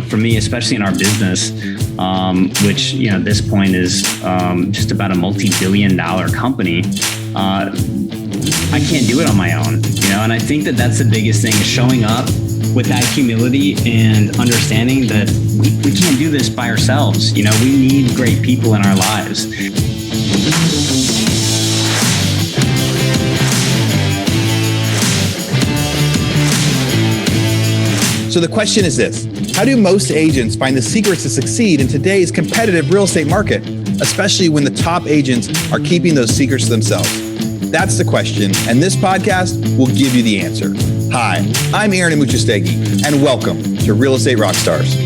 for me, especially in our business, which, at this point is just about a multi-billion-dollar company, I can't do it on my own, and I think that that's the biggest thing, is showing up with that humility and understanding that we can't do this by ourselves. We need great people in our lives. So the question is this: how do most agents find the secrets to succeed in today's competitive real estate market, especially when the top agents are keeping those secrets to themselves? That's the question, and this podcast will give you the answer. Hi, I'm Aaron Amuchastegui, and welcome to Real Estate Rockstars.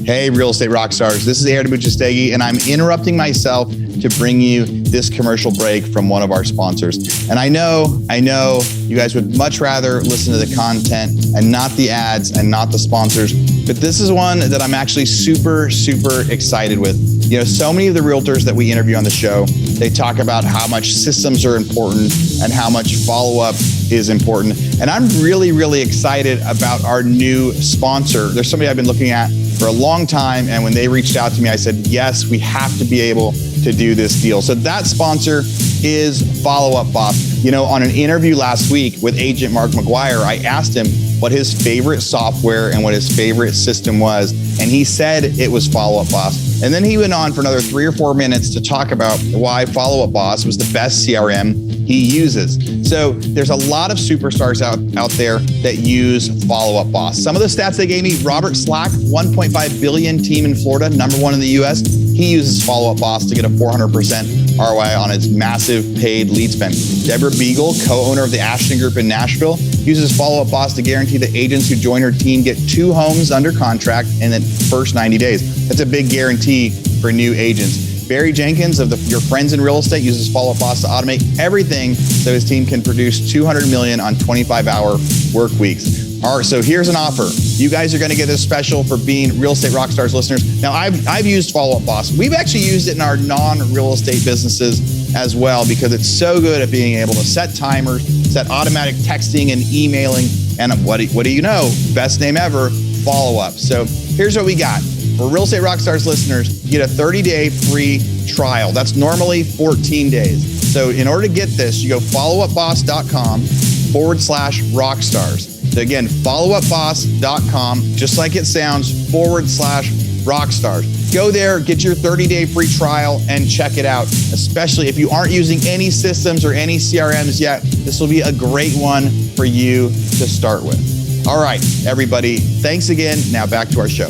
Hey, Real Estate Rockstars. This is Aaron Amuchastegui, and I'm interrupting myself to bring you this commercial break from one of our sponsors. And I know you guys would much rather listen to the content and not the ads and not the sponsors, but this is one that I'm actually super, super excited with. So many of the realtors that we interview on the show, they talk about how much systems are important and how much follow-up is important. And I'm really, really excited about our new sponsor. There's somebody I've been looking at for a long time, and when they reached out to me, I said, yes, we have to be able to do this deal. So that sponsor is Follow Up Boss. On an interview last week with agent Mark McGuire, I asked him what his favorite software and what his favorite system was, and he said it was Follow Up Boss. And then he went on for another 3 or 4 minutes to talk about why Follow Up Boss was the best CRM he uses. So there's a lot of superstars out there that use Follow Up Boss. Some of the stats they gave me: Robert Slack, 1.5 billion team in Florida, #1 in the US. He uses Follow Up Boss to get a 400% ROI on his massive paid lead spend. Deborah Beagle, co-owner of the Ashton Group in Nashville, uses Follow Up Boss to guarantee that agents who join her team get 2 homes under contract in the first 90 days. That's a big guarantee for new agents. Barry Jenkins of Your Friends in Real Estate uses Follow Up Boss to automate everything so his team can produce $200 million on 25-hour work weeks. All right, so here's an offer. You guys are going to get this special for being Real Estate Rockstars listeners. Now, I've used Follow Up Boss. We've actually used it in our non-real estate businesses as well, because it's so good at being able to set timers, set automatic texting and emailing, and what do you know? Best name ever, Follow Up. So here's what we got. For Real Estate Rockstars listeners, you get a 30-day free trial. That's normally 14 days. So in order to get this, you go followupboss.com/rockstars. So again, followupboss.com, just like it sounds, /rockstars. Go there, get your 30-day free trial, and check it out. Especially if you aren't using any systems or any CRMs yet, this will be a great one for you to start with. All right, everybody, thanks again. Now back to our show.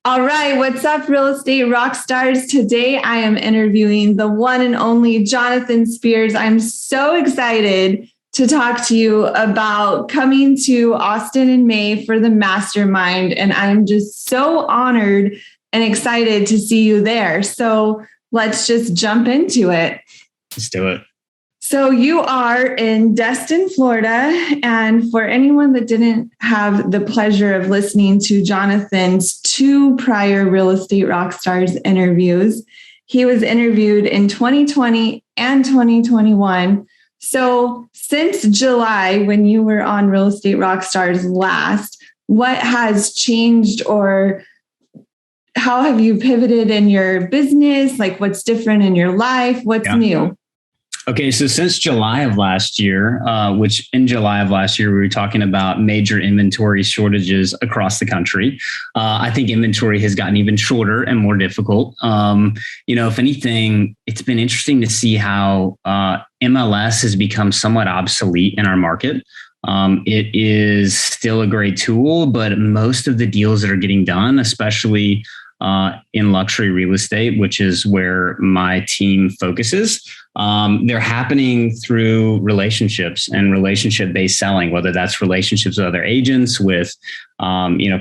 All right. What's up, Real Estate Rockstars? Today, I am interviewing the one and only Jonathan Spears. I'm so excited to talk to you about coming to Austin in May for the Mastermind. And I'm just so honored and excited to see you there. So let's just jump into it. Let's do it. So you are in Destin, Florida. And for anyone that didn't have the pleasure of listening to Jonathan's 2 prior Real Estate Rockstars interviews, he was interviewed in 2020 and 2021. So since July, when you were on Real Estate Rockstars last, what has changed, or how have you pivoted in your business? Like, what's different in your life? What's new? Okay, so since July of last year, which in July of last year, we were talking about major inventory shortages across the country. I think inventory has gotten even shorter and more difficult. If anything, it's been interesting to see how MLS has become somewhat obsolete in our market. It is still a great tool, but most of the deals that are getting done, especially in luxury real estate, which is where my team focuses, they're happening through relationships and relationship-based selling, whether that's relationships with other agents, with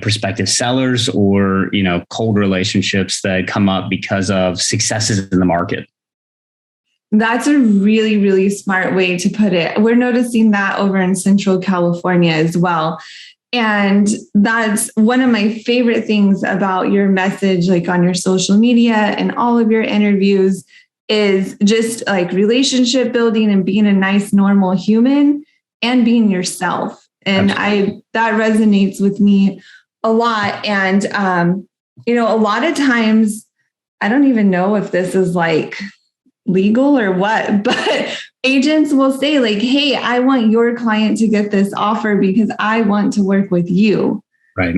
prospective sellers, or cold relationships that come up because of successes in the market. That's a really, really smart way to put it. We're noticing that over in Central California as well. And that's one of my favorite things about your message, like on your social media and all of your interviews, is just like relationship building and being a nice, normal human and being yourself. And that resonates with me a lot. And, a lot of times, I don't even know if this is like legal or what, but agents will say like, hey, I want your client to get this offer because I want to work with you. Right.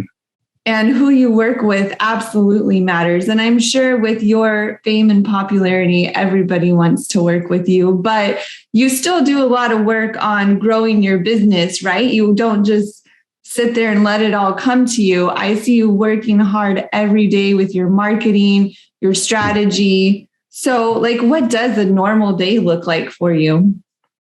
And who you work with absolutely matters. And I'm sure with your fame and popularity, everybody wants to work with you, but you still do a lot of work on growing your business, right? You don't just sit there and let it all come to you. I see you working hard every day with your marketing, your strategy. So like, what does a normal day look like for you?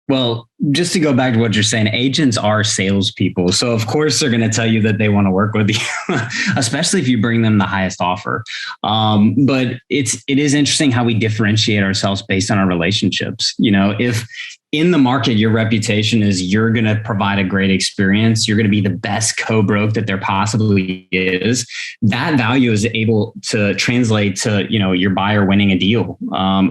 Well, just to go back to what you're saying, agents are salespeople. So of course they're going to tell you that they want to work with you, especially if you bring them the highest offer. But it is interesting how we differentiate ourselves based on our relationships. If in the market, your reputation is you're going to provide a great experience, you're going to be the best co-broke that there possibly is, that value is able to translate to, your buyer winning a deal,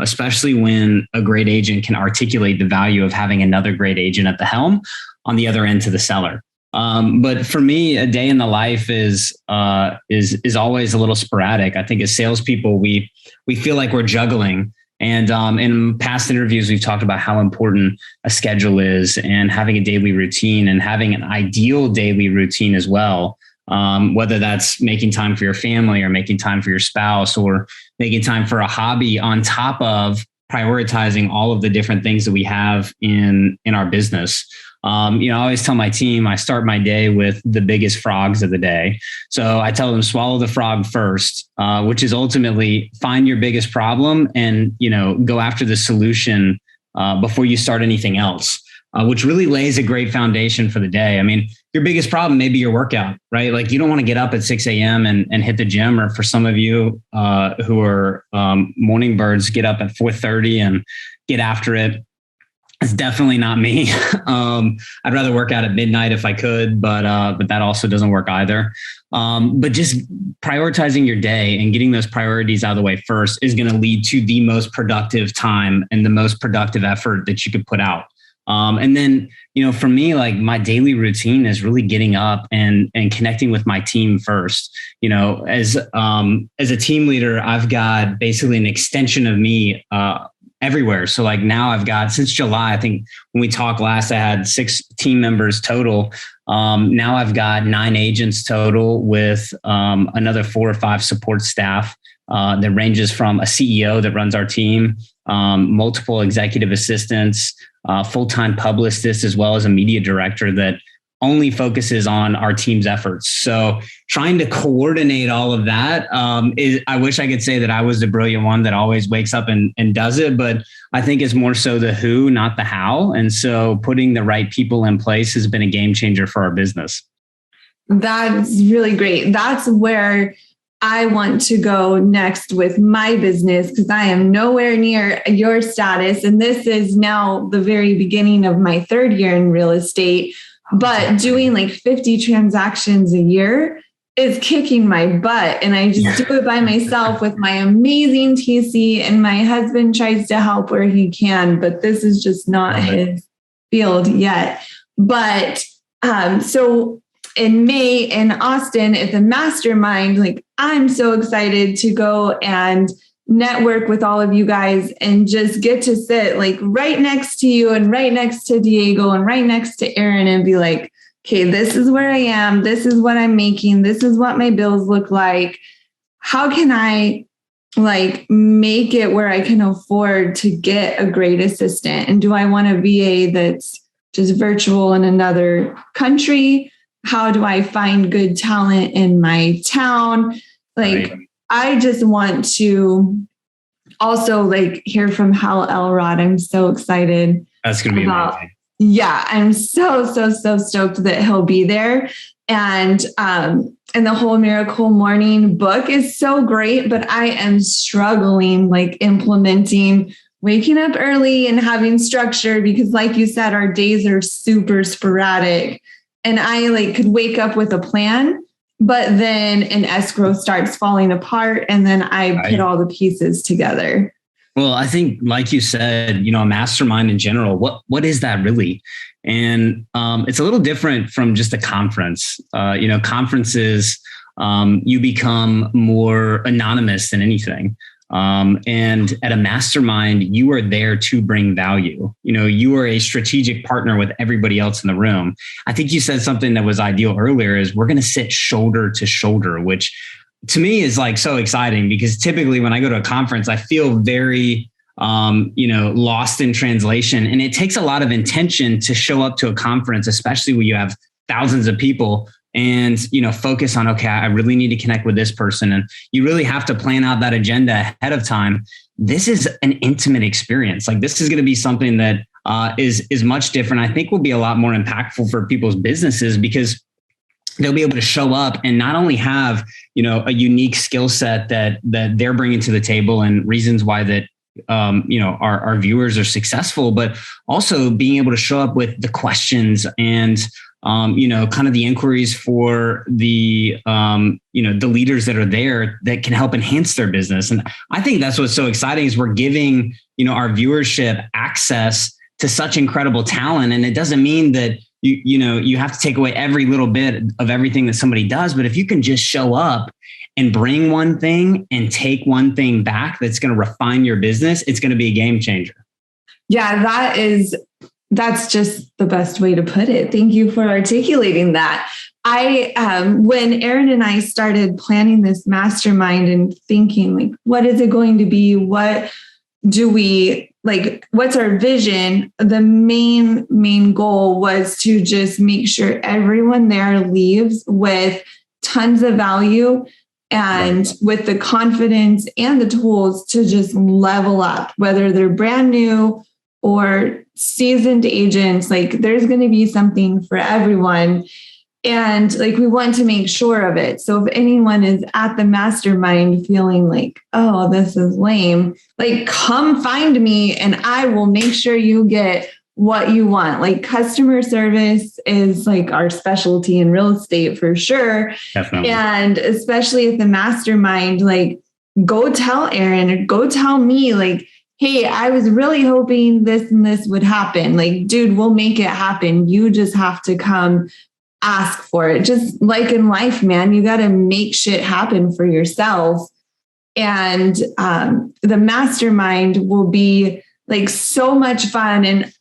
especially when a great agent can articulate the value of having another great agent at the helm on the other end to the seller. But for me, a day in the life is always a little sporadic. I think as salespeople, we feel like we're juggling. And in past interviews, we've talked about how important a schedule is and having a daily routine and having an ideal daily routine as well. Whether that's making time for your family or making time for your spouse or making time for a hobby on top of prioritizing all of the different things that we have in our business. I always tell my team, I start my day with the biggest frogs of the day. So I tell them swallow the frog first, which is ultimately find your biggest problem and, go after the solution before you start anything else, which really lays a great foundation for the day. I mean, your biggest problem may be your workout, right? Like you don't want to get up at 6 a.m. and hit the gym, or for some of you who are morning birds, get up at 4:30 and get after it. It's definitely not me. I'd rather work out at midnight if I could, but that also doesn't work either. But just prioritizing your day and getting those priorities out of the way first is going to lead to the most productive time and the most productive effort that you could put out. And then, for me, like my daily routine is really getting up and connecting with my team first. As a team leader, I've got basically an extension of me everywhere. So like now I've got, since July, I think when we talked last, I had 6 team members total. Now I've got 9 agents total with another 4 or 5 support staff that ranges from a CEO that runs our team, multiple executive assistants, full-time publicist, as well as a media director that only focuses on our team's efforts. So trying to coordinate all of that, I wish I could say that I was the brilliant one that always wakes up and does it, but I think it's more so the who, not the how. And so putting the right people in place has been a game changer for our business. That's really great. That's where I want to go next with my business, because I am nowhere near your status. And this is now the very beginning of my 3rd year in real estate. But doing like 50 transactions a year is kicking my butt. And I just do it by myself with my amazing TC, and my husband tries to help where he can, but this is just not his field yet. But so in May in Austin at the Mastermind, like I'm so excited to go and network with all of you guys and just get to sit like right next to you and right next to Diego and right next to Aaron and be like, okay, this is where I am. This is what I'm making. This is what my bills look like. How can I like make it where I can afford to get a great assistant? And do I want a VA that's just virtual in another country? How do I find good talent in my town? Like, right. I just want to also like hear from Hal Elrod. I'm so excited. That's going to be amazing. Yeah, I'm so stoked that he'll be there. And the whole Miracle Morning book is so great, but I am struggling like implementing waking up early and having structure because like you said, our days are super sporadic. and I like could wake up with a plan, but then an escrow starts falling apart and then I put all the pieces together. Well, I think, like you said, a mastermind in general, what is that really? And it's a little different from just a conference. Conferences, you become more anonymous than anything. And at a mastermind, you are there to bring value. You are a strategic partner with everybody else in the room. I think you said something that was ideal earlier is we're going to sit shoulder to shoulder, which to me is like so exciting because typically when I go to a conference, I feel very, lost in translation. And it takes a lot of intention to show up to a conference, especially when you have thousands of people and, focus on, okay, I really need to connect with this person. And you really have to plan out that agenda ahead of time. This is an intimate experience. Like this is going to be something that is much different. I think will be a lot more impactful for people's businesses because they'll be able to show up and not only have, a unique skill set that they're bringing to the table and reasons why that, our viewers are successful, but also being able to show up with the questions and, kind of the inquiries for the leaders that are there that can help enhance their business. And I think that's what's so exciting is we're giving, our viewership access to such incredible talent. And it doesn't mean that you have to take away every little bit of everything that somebody does. But if you can just show up and bring one thing and take one thing back, that's going to refine your business, it's going to be a game changer. Yeah, that's just the best way to put it. Thank you for articulating that. When Aaron and I started planning this mastermind and thinking like, what is it going to be? What do we like? What's our vision? The main goal was to just make sure everyone there leaves with tons of value and with the confidence and the tools to just level up, whether they're brand new or seasoned agents. Like there's going to be something for everyone. And like, we want to make sure of it. So if anyone is at the mastermind feeling like, oh, this is lame, like come find me and I will make sure you get what you want. Like customer service is like our specialty in real estate for sure. Definitely. And especially at the mastermind, like go tell Aaron or go tell me like, hey, I was really hoping this and this would happen. Like, dude, we'll make it happen. You just have to come ask for it. Just like in life, man, you got to make shit happen for yourself. And the mastermind will be like so much fun. And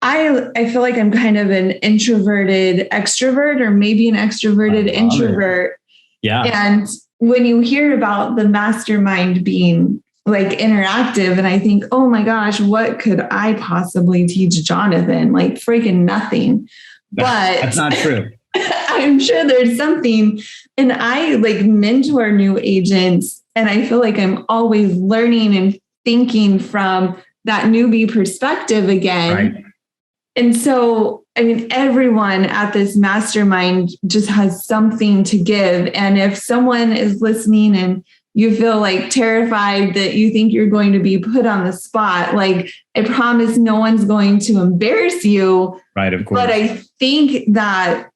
I feel like I'm kind of an introverted extrovert or maybe an extroverted introvert. Yeah. And when you hear about the mastermind being like interactive, and I think, oh my gosh, what could I possibly teach Jonathan? Like freaking nothing. But that's not true. I'm sure there's something. And I like mentor new agents, and I feel like I'm always learning and thinking from that newbie perspective again. Right. And so, I mean, everyone at this mastermind just has something to give. And if someone is listening and you feel like terrified that you think you're going to be put on the spot, like I promise no one's going to embarrass you. Right, of course. But I think that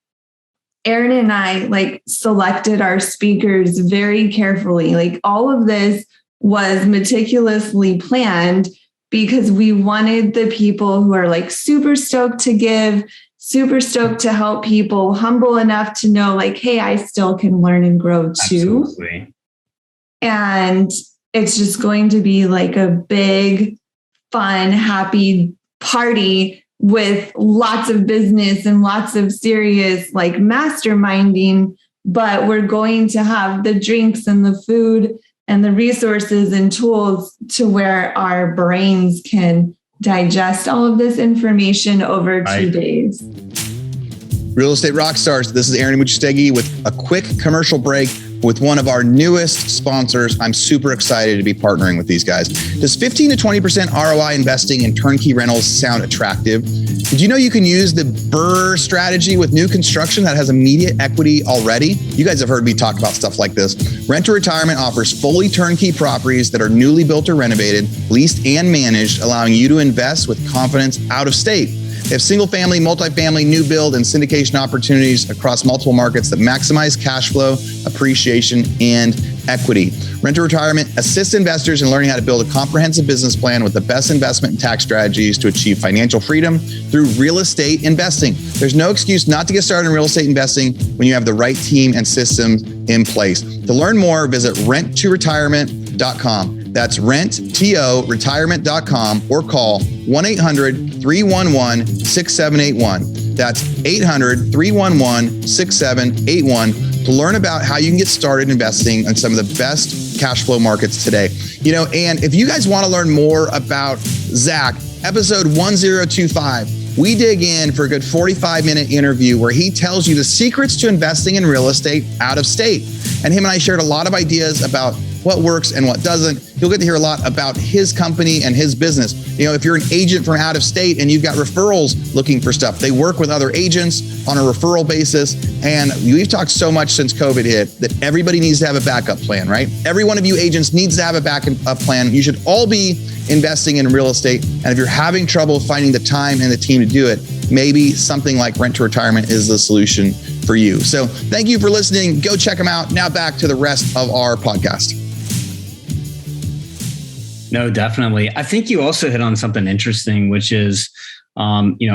Aaron and I like selected our speakers very carefully. Like all of this was meticulously planned because we wanted the people who are like super stoked to give, super stoked to help people, humble enough to know like, hey, I still can learn and grow too. Absolutely. And it's just going to be like a big, fun, happy party with lots of business and lots of serious like masterminding. But we're going to have the drinks and the food and the resources and tools to where our brains can digest all of this information over 2 days. Real Estate Rockstars, this is Aaron Muchastegui with a quick commercial break with one of our newest sponsors. I'm super excited to be partnering with these guys. Does 15 to 20% ROI investing in turnkey rentals sound attractive? Did you know you can use the BRRRR strategy with new construction that has immediate equity already? You guys have heard me talk about stuff like this. Rent to Retirement offers fully turnkey properties that are newly built or renovated, leased and managed, allowing you to invest with confidence out of state. They have single family, multifamily, new build, and syndication opportunities across multiple markets that maximize cash flow, appreciation, and equity. Rent to Retirement assists investors in learning how to build a comprehensive business plan with the best investment and tax strategies to achieve financial freedom through real estate investing. There's no excuse not to get started in real estate investing when you have the right team and systems in place. To learn more, visit renttoretirement.com. That's renttoretirement.com or call 1-800-311-6781. That's 800-311-6781 to learn about how you can get started investing in some of the best cash flow markets today. And if you guys want to learn more about Zach, episode 1025, we dig in for a good 45-minute interview where he tells you the secrets to investing in real estate out of state. And him and I shared a lot of ideas about what works and what doesn't. You'll get to hear a lot about his company and his business. If you're an agent from out of state and you've got referrals looking for stuff, they work with other agents on a referral basis. And we've talked so much since COVID hit that everybody needs to have a backup plan, right? Every one of you agents needs to have a backup plan. You should all be investing in real estate. And if you're having trouble finding the time and the team to do it, maybe something like Rent to Retirement is the solution for you. So thank you for listening. Go check them out. Now back to the rest of our podcast. No, definitely. I think you also hit on something interesting, which is,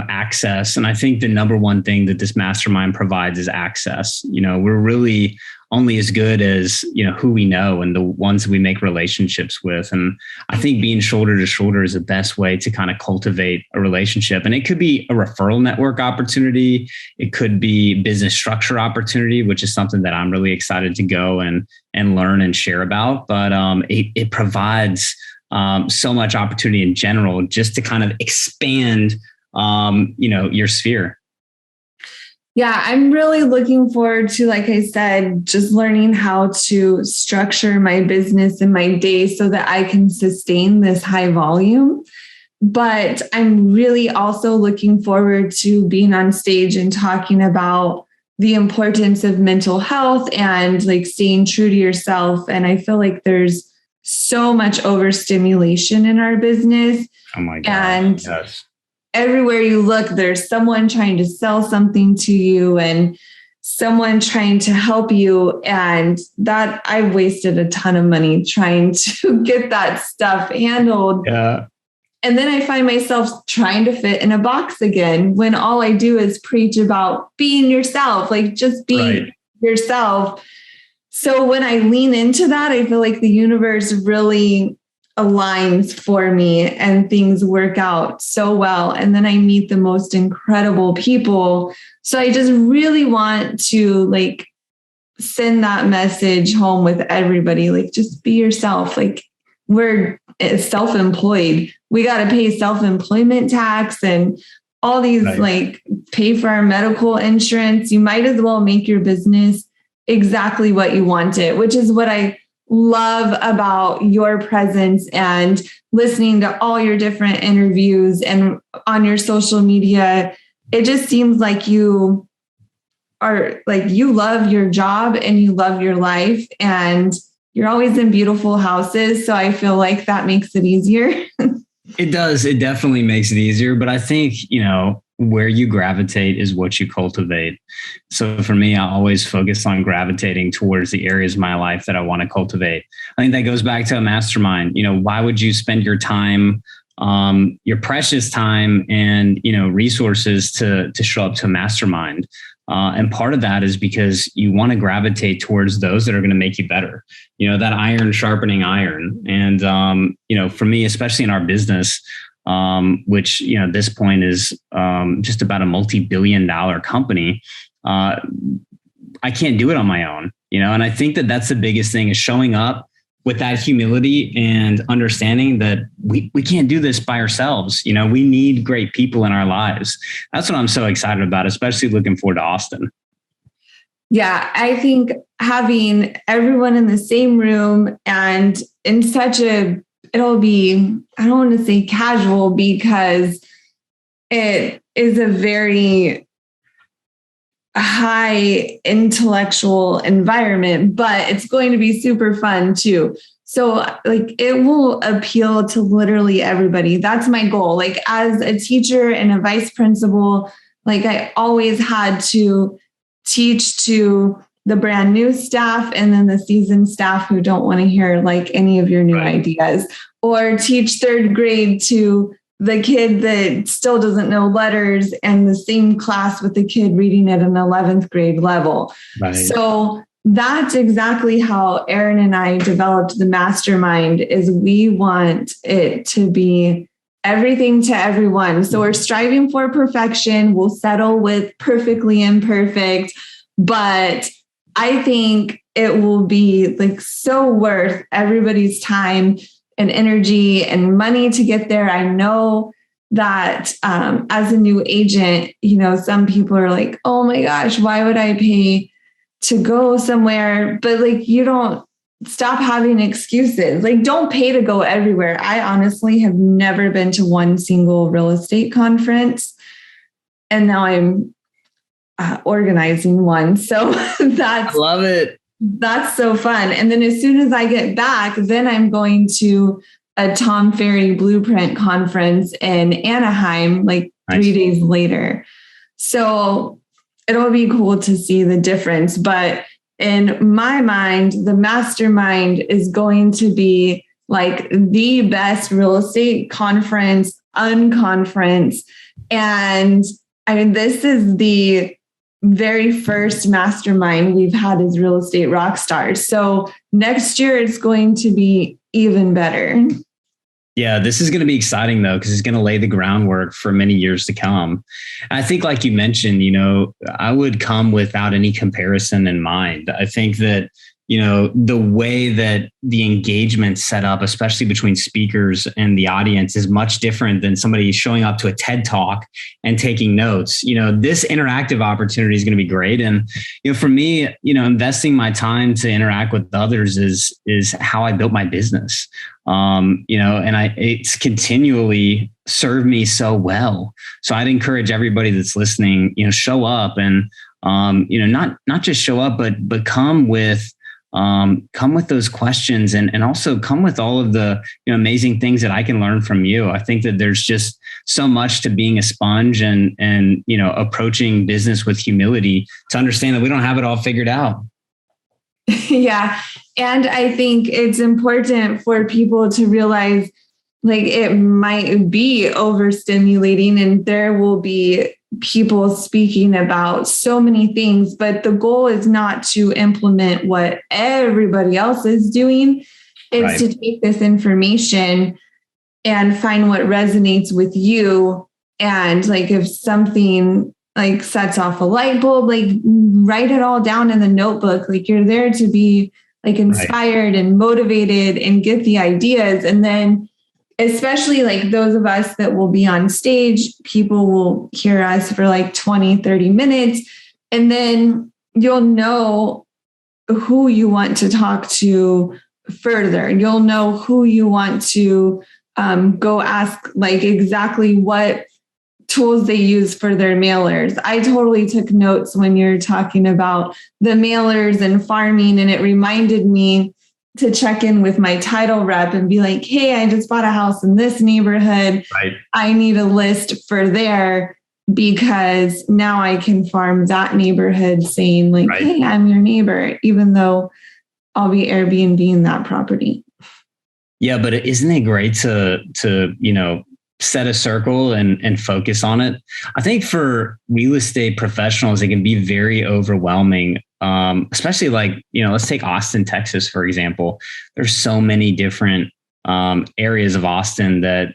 access. And I think the number one thing that this mastermind provides is access. We're really only as good as, who we know and the ones that we make relationships with. And I think being shoulder to shoulder is the best way to kind of cultivate a relationship. And it could be a referral network opportunity. It could be business structure opportunity, which is something that I'm really excited to go and learn and share about. But it provides so much opportunity in general, just to kind of expand, your sphere. Yeah, I'm really looking forward to, like I said, just learning how to structure my business and my day so that I can sustain this high volume. But I'm really also looking forward to being on stage and talking about the importance of mental health and like staying true to yourself. And I feel like there's so much overstimulation in our business. Oh my God. And yes. Everywhere you look, there's someone trying to sell something to you and someone trying to help you. And that I've wasted a ton of money trying to get that stuff handled. Yeah. And then I find myself trying to fit in a box again when all I do is preach about being yourself, like just be yourself. So when I lean into that, I feel like the universe really aligns for me and things work out so well. And then I meet the most incredible people. So I just really want to like send that message home with everybody. Like, just be yourself. Like, we're self-employed. We got to pay self-employment tax and all these, like, pay for our medical insurance. You might as well make your business exactly what you want it, which is what I love about your presence and listening to all your different interviews and on your social media. It just seems like you are like, you love your job and you love your life and you're always in beautiful houses. So I feel like that makes it easier. It does. It definitely makes it easier. But I think, where you gravitate is what you cultivate. So for me, I always focus on gravitating towards the areas of my life that I want to cultivate. I think that goes back to a mastermind. Why would you spend your time, your precious time and, resources to show up to a mastermind? And part of that is because you want to gravitate towards those that are going to make you better, that iron sharpening iron. And, for me, especially in our business, which, at this point is just about a multi-billion-dollar company. I can't do it on my own, and I think that that's the biggest thing is showing up with that humility and understanding that we can't do this by ourselves. We need great people in our lives. That's what I'm so excited about, especially looking forward to Austin. Yeah, I think having everyone in the same room and in it'll be, I don't want to say casual because it is a very high intellectual environment, but it's going to be super fun too. So like it will appeal to literally everybody. That's my goal. Like as a teacher and a vice principal, like I always had to teach to the brand new staff and then the seasoned staff who don't want to hear like any of your new ideas, or teach third grade to the kid that still doesn't know letters and the same class with the kid reading at an 11th grade level. Right. So that's exactly how Aaron and I developed the Mastermind. Is we want it to be everything to everyone. So we're striving for perfection. We'll settle with perfectly imperfect, but I think it will be like so worth everybody's time and energy and money to get there. I know that as a new agent, you know, some people are like, oh my gosh, why would I pay to go somewhere? But like, you don't stop having excuses. Like, don't pay to go everywhere. I honestly have never been to one single real estate conference. And now I'm organizing one. So I love it. That's so fun. And then as soon as I get back, then I'm going to a Tom Ferry Blueprint conference in Anaheim, like 3 days later. So it'll be cool to see the difference. But in my mind, the Mastermind is going to be like the best real estate conference, unconference. And I mean, this is the very first Mastermind we've had as Real Estate Rockstars. So next year it's going to be even better. Yeah, this is going to be exciting though, because it's going to lay the groundwork for many years to come. And I think, like you mentioned, you know, I would come without any comparison in mind. I think that, you know, the way that the engagement set up, especially between speakers and the audience, is much different than somebody showing up to a TED Talk and taking notes. You know, this interactive opportunity is going to be great. And, you know, for me, you know, investing my time to interact with others is how I built my business. You know, and it's continually served me so well. So I'd encourage everybody that's listening, you know, show up and, you know, not just show up, but come with those questions and also come with all of the, you know, amazing things that I can learn from you. I think that there's just so much to being a sponge and, you know, approaching business with humility to understand that we don't have it all figured out. Yeah. And I think it's important for people to realize like it might be overstimulating and there will be people speaking about so many things, but the goal is not to implement what everybody else is doing. It's to take this information and find what resonates with you. And like, if something like sets off a light bulb, like write it all down in the notebook. Like you're there to be like inspired and motivated and get the ideas. And then especially like those of us that will be on stage, people will hear us for like 20, 30 minutes. And then you'll know who you want to talk to further. You'll know who you want to go ask like exactly what tools they use for their mailers. I totally took notes when you're talking about the mailers and farming, and it reminded me to check in with my title rep and be like, hey, I just bought a house in this neighborhood. I need a list for there because now I can farm that neighborhood saying like, hey, I'm your neighbor, even though I'll be Airbnb-ing that property. Yeah, but isn't it great to you know, set a circle and focus on it? I think for real estate professionals, it can be very overwhelming. Especially like, you know, let's take Austin, Texas, for example. There's so many different areas of Austin that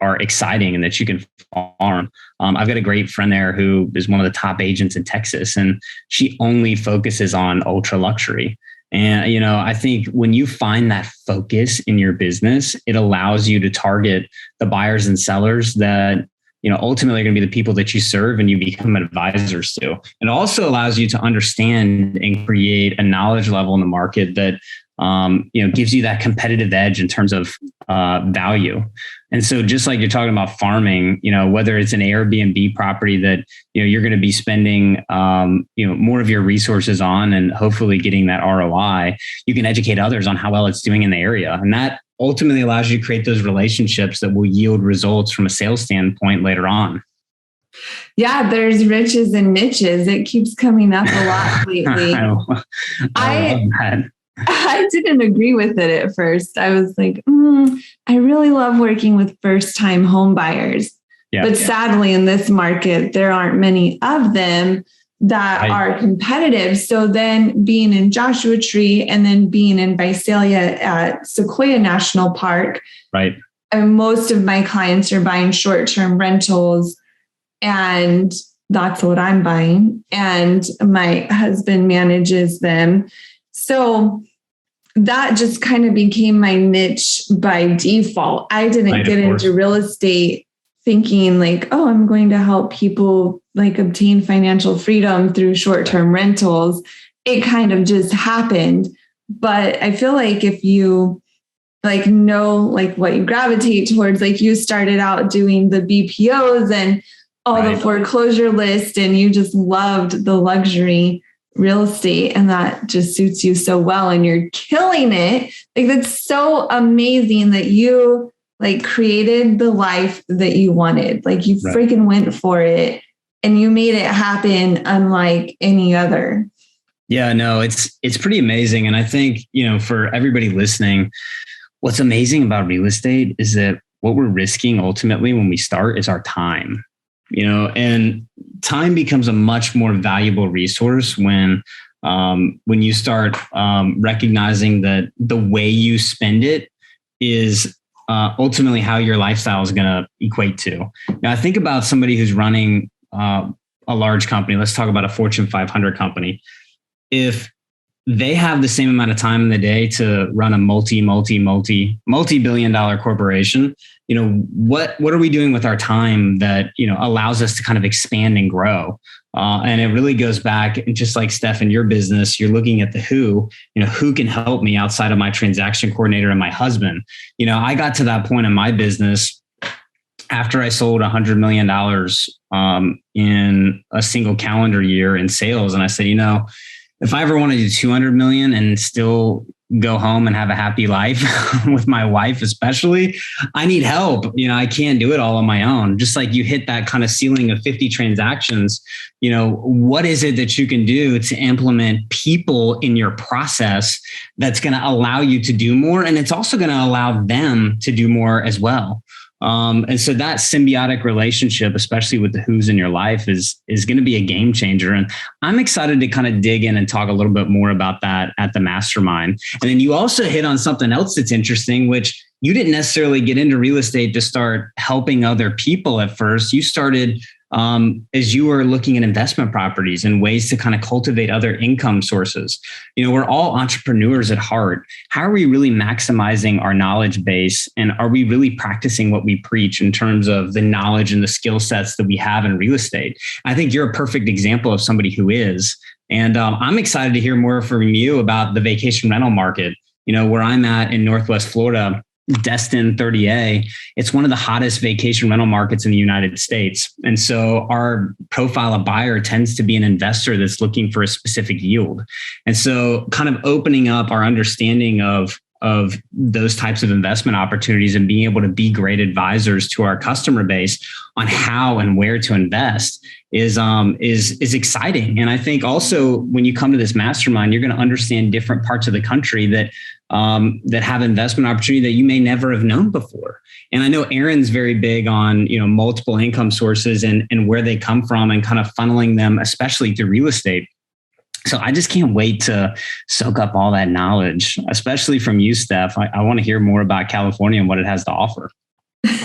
are exciting and that you can farm. I've got a great friend there who is one of the top agents in Texas, and she only focuses on ultra luxury. And, you know, I think when you find that focus in your business, it allows you to target the buyers and sellers that, you know, ultimately are going to be the people that you serve and you become advisors to. It also allows you to understand and create a knowledge level in the market that gives you that competitive edge in terms of value. And so just like you're talking about farming, whether it's an Airbnb property that, you're going to be spending, more of your resources on and hopefully getting that ROI, you can educate others on how well it's doing in the area. And that ultimately allows you to create those relationships that will yield results from a sales standpoint later on. Yeah, there's riches and niches. It keeps coming up a lot lately. I love that. I didn't agree with it at first. I was like, I really love working with first-time home buyers. But sadly, in this market, there aren't many of them that are competitive. So then being in Joshua Tree and then being in Visalia at Sequoia National Park, and most of my clients are buying short-term rentals, and that's what I'm buying. And my husband manages them. So that just kind of became my niche by default. I didn't get into real estate thinking like, oh, I'm going to help people like obtain financial freedom through short-term rentals. It kind of just happened. But I feel like if you know what you gravitate towards, like you started out doing the BPOs and all the foreclosure list, and you just loved the luxury real estate, and that just suits you so well, and you're killing it. Like, that's so amazing that you created the life that you wanted. Like, you freaking went for it and you made it happen unlike any other. Yeah, no, it's pretty amazing. And I think, for everybody listening, what's amazing about real estate is that what we're risking ultimately when we start is our time. And time becomes a much more valuable resource when you start recognizing that the way you spend it is ultimately how your lifestyle is going to equate to. Now, I think about somebody who's running a large company. Let's talk about a Fortune 500 company. If they have the same amount of time in the day to run a multi-billion dollar corporation, what are we doing with our time that, allows us to kind of expand and grow? And it really goes back, and just like Steph, in your business, you're looking at the who can help me outside of my transaction coordinator and my husband. I got to that point in my business after I sold $100 million in a single calendar year in sales. And I said, if I ever want to do 200 million and still go home and have a happy life with my wife, especially, I need help. I can't do it all on my own. Just like you hit that kind of ceiling of 50 transactions, what is it that you can do to implement people in your process that's going to allow you to do more? And it's also going to allow them to do more as well. And so that symbiotic relationship, especially with the who's in your life, is going to be a game changer. And I'm excited to kind of dig in and talk a little bit more about that at the Mastermind. And then you also hit on something else that's interesting, which you didn't necessarily get into real estate to start helping other people at first. You started as you were looking at investment properties and ways to kind of cultivate other income sources. We're all entrepreneurs at heart. How are we really maximizing our knowledge base? And are we really practicing what we preach in terms of the knowledge and the skill sets that we have in real estate? I think you're a perfect example of somebody who is. And I'm excited to hear more from you about the vacation rental market. Where I'm at in Northwest Florida, Destin 30A, it's one of the hottest vacation rental markets in the United States. And so our profile of buyer tends to be an investor that's looking for a specific yield. And so kind of opening up our understanding of those types of investment opportunities and being able to be great advisors to our customer base on how and where to invest is exciting. And I think also when you come to this mastermind, you're going to understand different parts of the country that have investment opportunity that you may never have known before. And I know Aaron's very big on, multiple income sources and where they come from and kind of funneling them, especially through real estate. So I just can't wait to soak up all that knowledge, especially from you, Steph. I want to hear more about California and what it has to offer.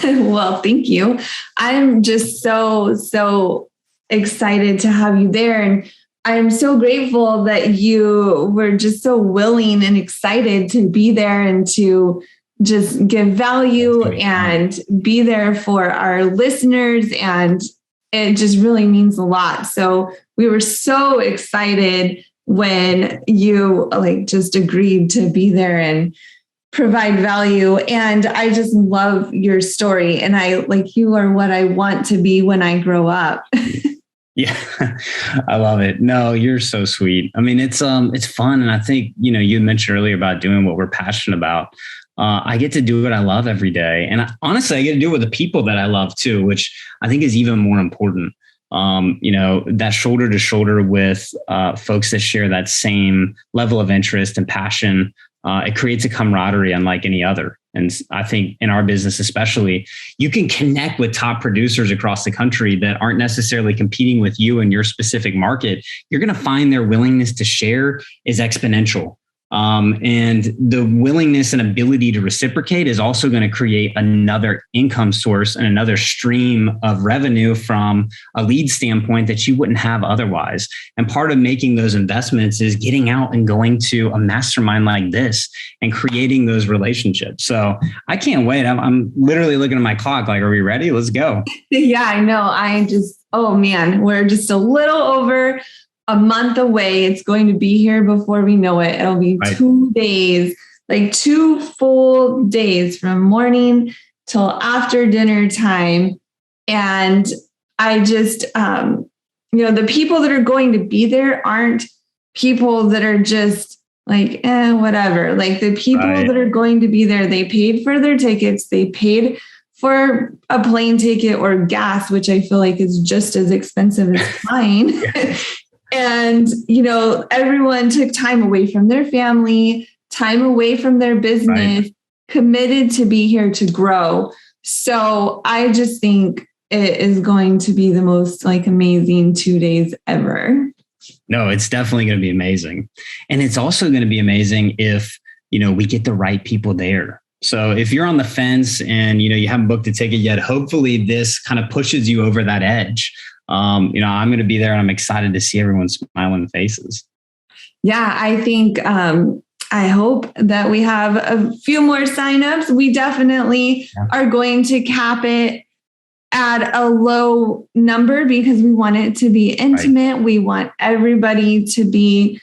Well, thank you. I'm just so excited to have you there. And I'm so grateful that you were just so willing and excited to be there and to just give value and be there for our listeners. And it just really means a lot. So we were so excited when you like just agreed to be there and provide value. And I just love your story. And you are what I want to be when I grow up. Yeah, I love it. No, you're so sweet. I mean, it's fun. And I think, you mentioned earlier about doing what we're passionate about. I get to do what I love every day. And honestly, I get to do it with the people that I love too, which I think is even more important. That shoulder to shoulder with folks that share that same level of interest and passion. It creates a camaraderie unlike any other. And I think in our business, especially, you can connect with top producers across the country that aren't necessarily competing with you in your specific market. You're going to find their willingness to share is exponential. And the willingness and ability to reciprocate is also going to create another income source and another stream of revenue from a lead standpoint that you wouldn't have otherwise. And part of making those investments is getting out and going to a mastermind like this and creating those relationships. So I can't wait. I'm literally looking at my clock. Like, are we ready? Let's go. Yeah, I know. Oh man, we're just a little over a month away. It's going to be here before we know it. It'll be 2 days, like 2 full days from morning till after dinner time. And I just, the people that are going to be there aren't people that are just like, whatever. Like the people that are going to be there, they paid for their tickets. They paid for a plane ticket or gas, which I feel like is just as expensive as flying. And, everyone took time away from their family, time away from their business, committed to be here to grow. So I just think it is going to be the most amazing 2 days ever. No, it's definitely going to be amazing. And it's also going to be amazing if, we get the right people there. So if you're on the fence and, you haven't booked a ticket yet, hopefully this kind of pushes you over that edge. I'm going to be there and I'm excited to see everyone's smiling faces. Yeah, I think, I hope that we have a few more signups. We definitely are going to cap it at a low number because we want it to be intimate. We want everybody to be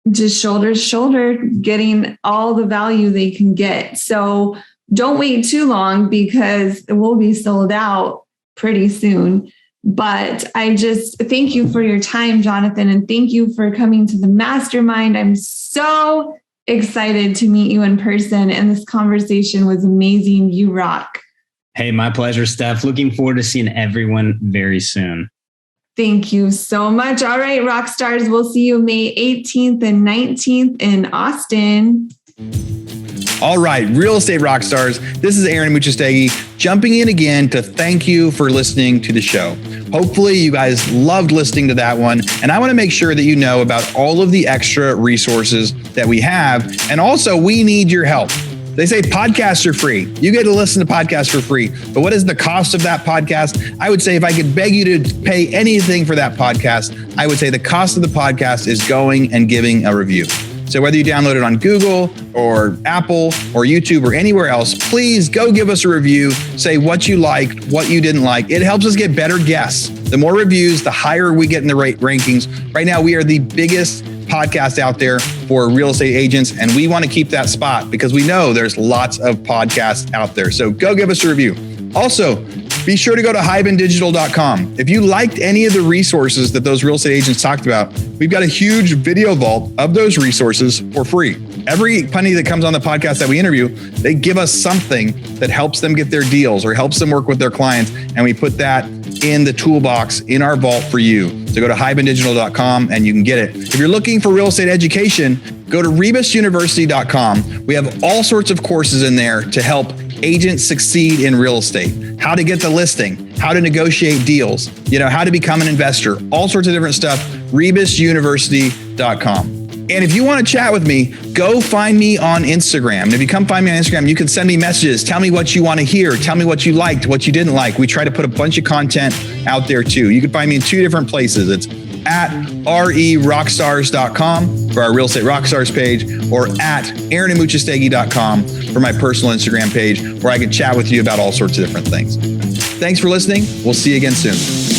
just shoulder to shoulder, getting all the value they can get. So don't wait too long because it will be sold out pretty soon. But I just thank you for your time, Jonathan, and thank you for coming to the Mastermind. I'm so excited to meet you in person, and this conversation was amazing. You rock. Hey, my pleasure, Steph. Looking forward to seeing everyone very soon. Thank you so much. All right, Rockstars, we'll see you May 18th and 19th in Austin. All right, Real Estate Rockstars, this is Aaron Muchastegui jumping in again to thank you for listening to the show. Hopefully you guys loved listening to that one. And I want to make sure that you know about all of the extra resources that we have. And also, we need your help. They say podcasts are free. You get to listen to podcasts for free. But what is the cost of that podcast? I would say if I could beg you to pay anything for that podcast, I would say the cost of the podcast is going and giving a review. So whether you download it on Google or Apple or YouTube or anywhere else, please go give us a review. Say what you liked, what you didn't like. It helps us get better guests. The more reviews, the higher we get in the rankings. Right now, we are the biggest podcast out there for real estate agents, and we want to keep that spot because we know there's lots of podcasts out there. So go give us a review. Also, be sure to go to hibandigital.com. If you liked any of the resources that those real estate agents talked about, we've got a huge video vault of those resources for free. Every penny that comes on the podcast that we interview, they give us something that helps them get their deals or helps them work with their clients. And we put that in the toolbox in our vault for you. So go to hibandigital.com and you can get it. If you're looking for real estate education, go to rebusuniversity.com. We have all sorts of courses in there to help agents succeed in real estate, how to get the listing, how to negotiate deals, how to become an investor, all sorts of different stuff, rebusuniversity.com. And if you want to chat with me, go find me on Instagram. And if you come find me on Instagram, you can send me messages. Tell me what you want to hear. Tell me what you liked, what you didn't like. We try to put a bunch of content out there too. You can find me in 2 different places. It's at rerockstars.com for our Real Estate Rockstars page, or at aaronamuchastegui.com for my personal Instagram page, where I can chat with you about all sorts of different things. Thanks for listening. We'll see you again soon.